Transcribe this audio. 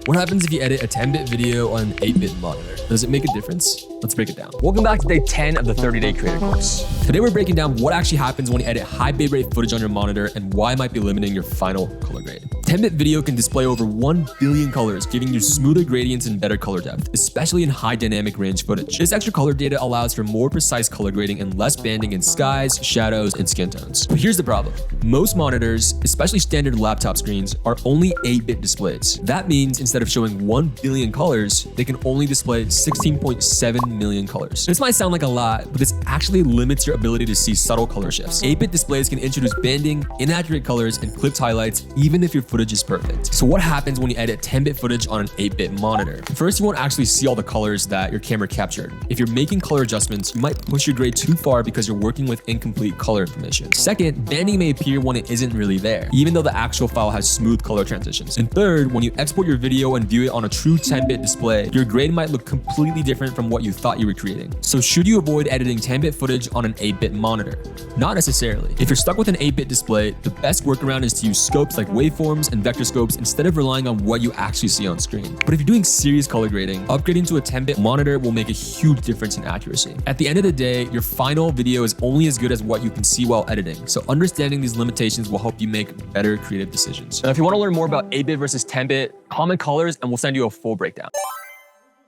What happens if you edit a 10-bit video on an 8-bit monitor? Does it make a difference? Let's break it down. Welcome back to day 10 of the 30-day creator course. Today we're breaking down what actually happens when you edit high bitrate footage on your monitor and why it might be limiting your final color grade. 10-bit video can display over 1 billion colors, giving you smoother gradients and better color depth, especially in high dynamic range footage. This extra color data allows for more precise color grading and less banding in skies, shadows, and skin tones. But here's the problem. Most monitors, especially standard laptop screens, are only 8-bit displays. That means instead of showing 1 billion colors, they can only display 16.7 million colors. This might sound like a lot, but this actually limits your ability to see subtle color shifts. 8-bit displays can introduce banding, inaccurate colors, and clipped highlights, even if your footage is perfect. So what happens when you edit 10-bit footage on an 8-bit monitor? First, you won't actually see all the colors that your camera captured. If you're making color adjustments, you might push your grade too far because you're working with incomplete color information. Second, banding may appear when it isn't really there, even though the actual file has smooth color transitions. And third, when you export your video and view it on a true 10-bit display, your grade might look completely different from what you thought you were creating. So should you avoid editing 10-bit footage on an 8-bit monitor? Not necessarily. If you're stuck with an 8-bit display, the best workaround is to use scopes like waveforms and vector scopes instead of relying on what you actually see on screen. But if you're doing serious color grading, upgrading to a 10-bit monitor will make a huge difference in accuracy. At the end of the day, your final video is only as good as what you can see while editing. So understanding these limitations will help you make better creative decisions. Now, if you want to learn more about 8-bit versus 10-bit, comment colors and we'll send you a full breakdown.